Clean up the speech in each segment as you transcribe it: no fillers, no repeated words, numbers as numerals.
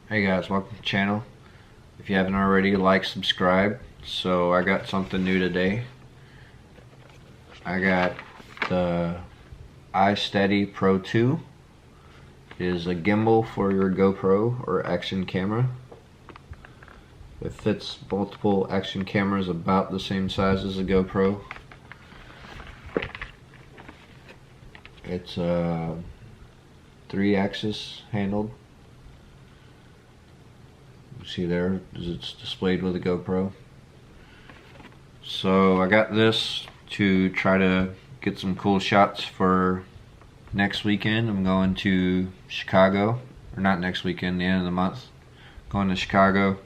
Hey guys, welcome to the channel. If you haven't already, like, subscribe. So I got something new today. I got the iSteady Pro 2. It is a gimbal for your GoPro or action camera. It fits multiple action cameras about the same size as a GoPro. It's 3-axis handled. See there, it's displayed with a GoPro. So I got this to try to get some cool shots for next weekend. I'm going to Chicago, or not next weekend, the end of the month. Going to Chicago,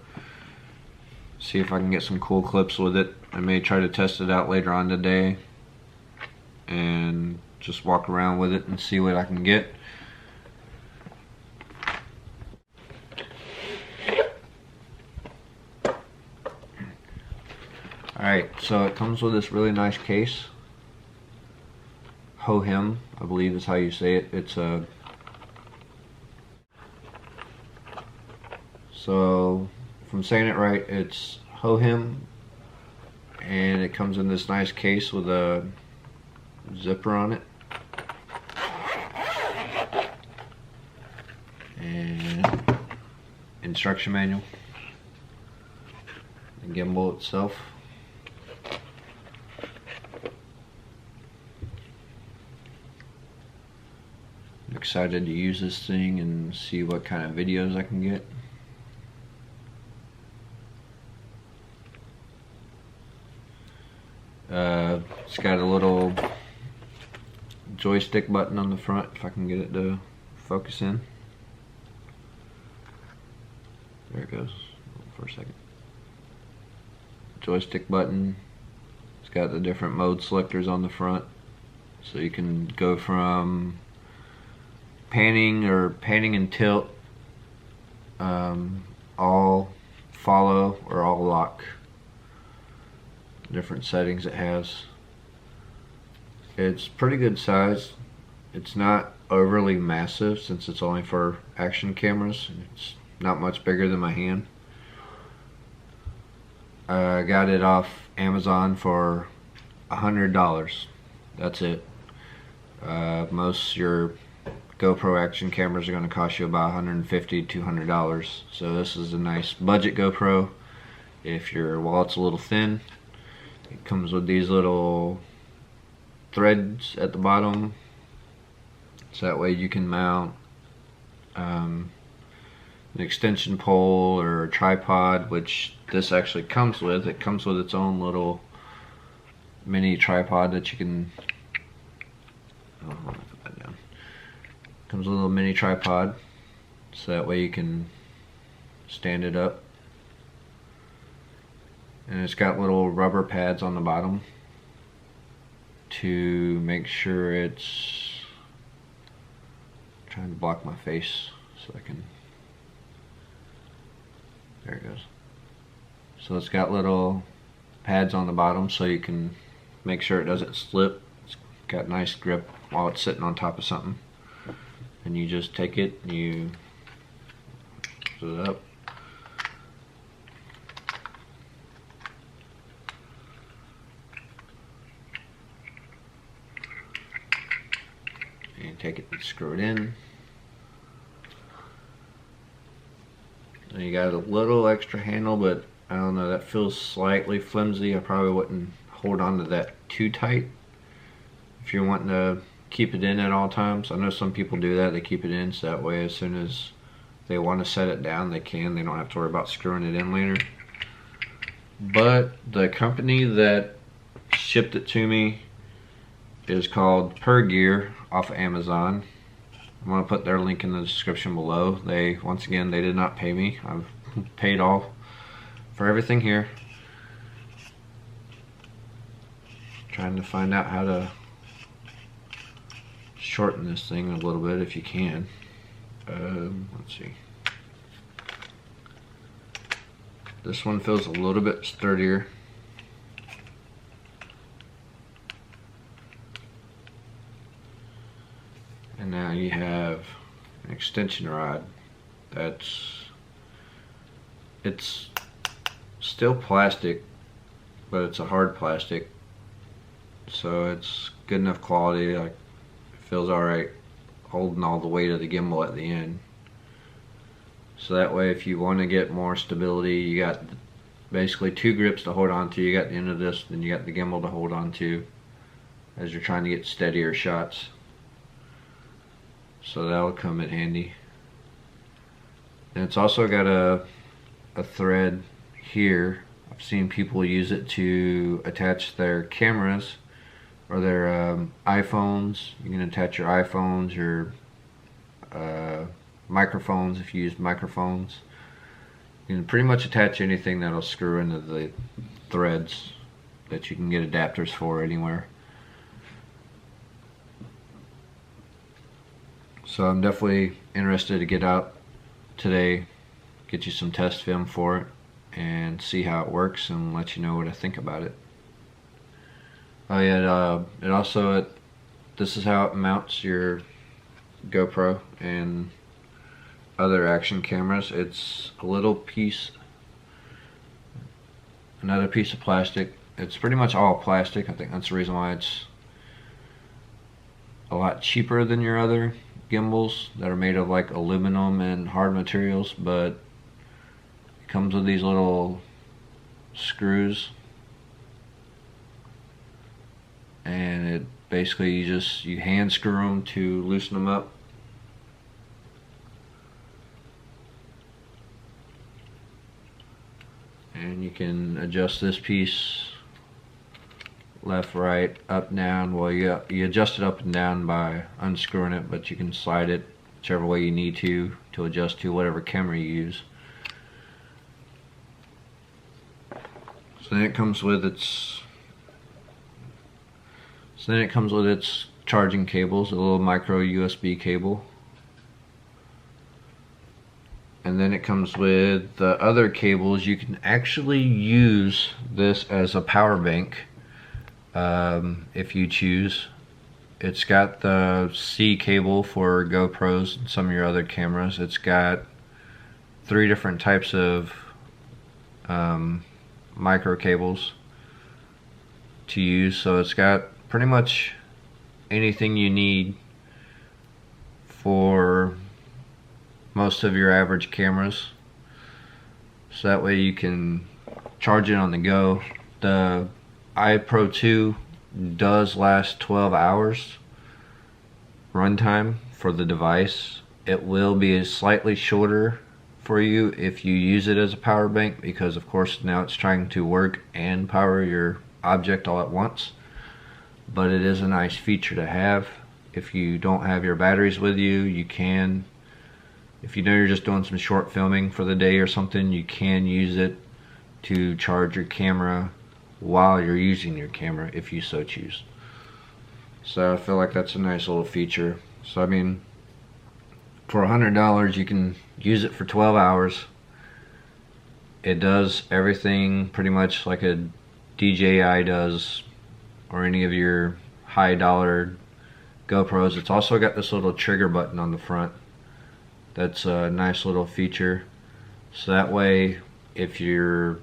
see if I can get some cool clips with it. I may try to test it out later on today and just walk around with it and see what I can get. Alright, so it comes with this really nice case. Hohem, I believe is how you say it. It's a... So, if I'm saying it right, it's Hohem. And it comes in this nice case with a zipper on it. And instruction manual. The gimbal itself. I'm excited to use this thing and see what kind of videos I can get. It's got a little joystick button on the front if I can get it to focus in. There it goes for a second. Joystick button. It's got the different mode selectors on the front, so you can go from panning and tilt, all follow or all lock. Different settings it has. It's pretty good size. It's not overly massive since it's only for action cameras. It's not much bigger than my hand. I got it off Amazon for $100. That's it. Most your GoPro action cameras are going to cost you about $150 to $200. So this is a nice budget GoPro. If your wallet's a little thin, it comes with these little threads at the bottom, so that way you can mount an extension pole or a tripod, which this actually comes with. It comes with its own little mini tripod that you can... Oh, I'm gonna put that down. Comes with a little mini tripod, so that way you can stand it up. And it's got little rubber pads on the bottom to make sure it's... I'm trying to block my face so I can... There it goes. So it's got little pads on the bottom so you can make sure it doesn't slip. It's got nice grip while it's sitting on top of something. And you just take it and you put it up. And take it and screw it in. And you got a little extra handle, but I don't know, that feels slightly flimsy. I probably wouldn't hold on to that too tight if you're wanting to keep it in at all times. I know some people do that. They keep it in so that way as soon as they want to set it down, they can. They don't have to worry about screwing it in later. But the company that shipped it to me is called Per Gear off of Amazon. I'm going to put their link in the description below. Once again, they did not pay me. I've paid all for everything here. Trying to find out how to shorten this thing a little bit if you can. Let's see. This one feels a little bit sturdier. And now you have an extension rod that's It's still plastic, but it's a hard plastic, so it's good enough quality. Like, it feels alright holding all the weight of the gimbal at the end. So that way, if you want to get more stability, you got basically two grips to hold on to. You got the end of this, then you got the gimbal to hold on to as you're trying to get steadier shots. So that'll come in handy. And it's also got a thread here. I've seen people use it to attach their cameras or their iPhones. You can attach your iPhones, your microphones if you use microphones. You can pretty much attach anything that'll screw into the threads that you can get adapters for anywhere. So I'm definitely interested to get out today, get you some test film for it, and see how it works and let you know what I think about it. Oh yeah, this is how it mounts your GoPro and other action cameras. It's a little piece, another piece of plastic. It's pretty much all plastic. I think that's the reason why it's a lot cheaper than your other gimbals that are made of like aluminum and hard materials, but it comes with these little screws, and it basically you hand screw them to loosen them up. And you can adjust this piece left, right, up, down. Well, you adjust it up and down by unscrewing it, but you can slide it whichever way you need to adjust to whatever camera you use. So then it comes with its charging cables, a little micro USB cable. And then it comes with the other cables. You can actually use this as a power bank if you choose. It's got the C cable for GoPros and some of your other cameras. It's got 3 different types of micro cables to use, so it's got pretty much anything you need for most of your average cameras, so that way you can charge it on the go. The pro2 does last 12 hours runtime for the device. It will be slightly shorter for you if you use it as a power bank, because of course now it's trying to work and power your object all at once. But it is a nice feature to have. If you don't have your batteries with you, you can, if you know you're just doing some short filming for the day or something, you can use it to charge your camera while you're using your camera if you so choose. So I feel like that's a nice little feature. So I mean, for $100 you can use it for 12 hours. It does everything pretty much like a DJI does, or any of your high dollar GoPros. It's also got this little trigger button on the front. That's a nice little feature. So that way, if you're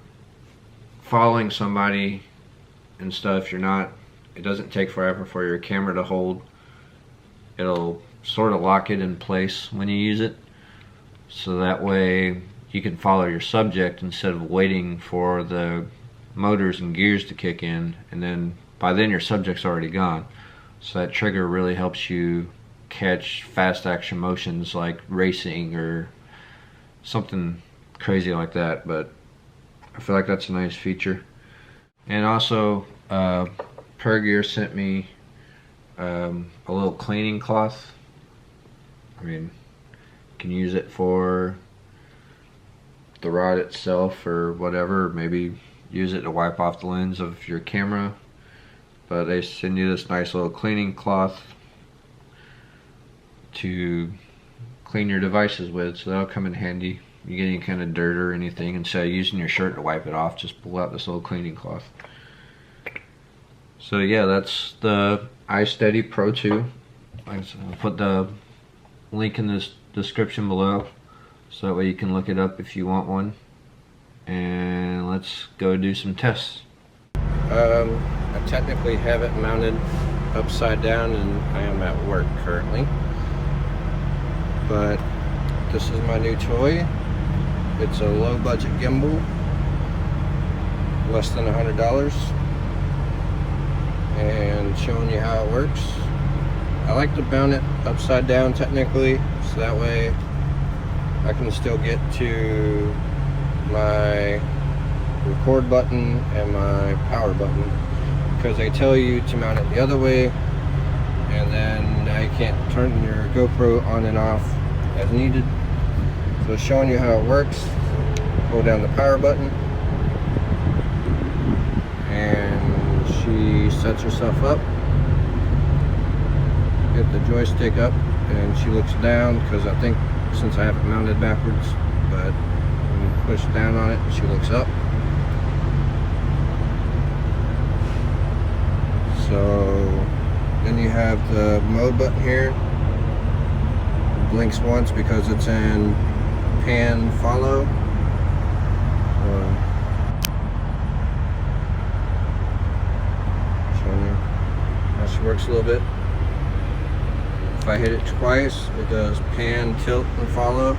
following somebody and stuff, it doesn't take forever for your camera to hold. It'll sort of lock it in place when you use it. So that way you can follow your subject instead of waiting for the motors and gears to kick in, and then by then your subject's already gone. So that trigger really helps you catch fast action motions like racing or something crazy like that. But I feel like that's a nice feature. And also Pergear sent me a little cleaning cloth. I mean, you can use it for the rod itself or whatever, maybe use it to wipe off the lens of your camera. But they send you this nice little cleaning cloth to clean your devices with, so that'll come in handy. You get any kind of dirt or anything, instead of using your shirt to wipe it off, just pull out this little cleaning cloth. So yeah, that's the iSteady Pro 2. I'll put the link in this description below, so that way you can look it up if you want one. and let's go do some tests. I technically have it mounted upside down and I am at work currently, but this is my new toy. It's a low budget gimbal, less than $100, and showing you how it works. I like to mount it upside down technically, so that way I can still get to my record button and my power button, because they tell you to mount it the other way and then now you can't turn your GoPro on and off as needed. So showing you how it works, hold down the power button and she sets herself up, get the joystick up, and she looks down, because I think since I have it mounted backwards, but when you push down on it she looks up. So then you have the mode button here. It blinks once because it's in pan follow. Showing you how she works a little bit. If I hit it twice, it does pan, tilt, and follow.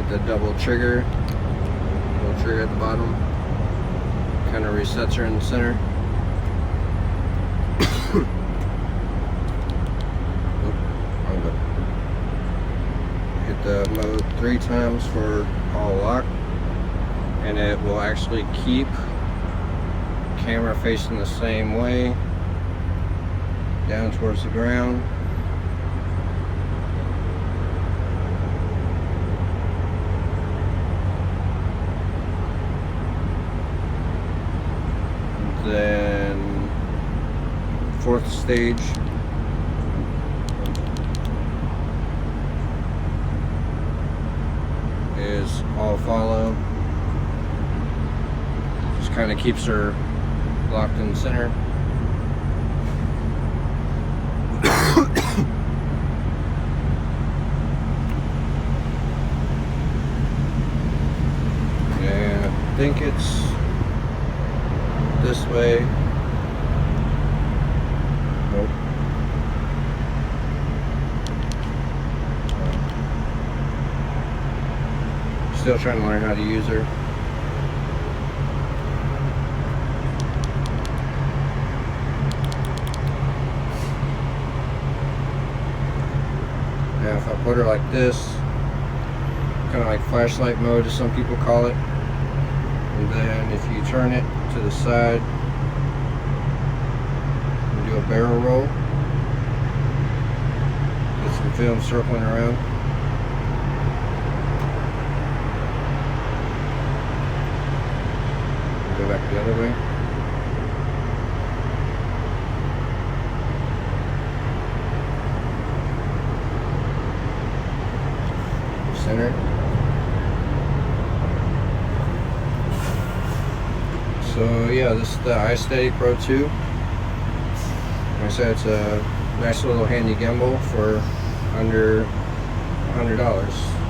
The double trigger, little trigger at the bottom, kind of resets her in the center. Hit the mode 3 times for all lock, and it will actually keep camera facing the same way, down towards the ground. Then 4th stage is all follow. Just kind of keeps her locked in the center. And I think it's this way. Nope. Still trying to learn how to use her. Now if I put her like this, kind of like flashlight mode as some people call it, and then if you turn it to the side and do a barrel roll, get some film circling around. Go back the other way. Center. So yeah, this is the iSteady Pro2. Like I said, it's a nice little handy gimbal for under $100.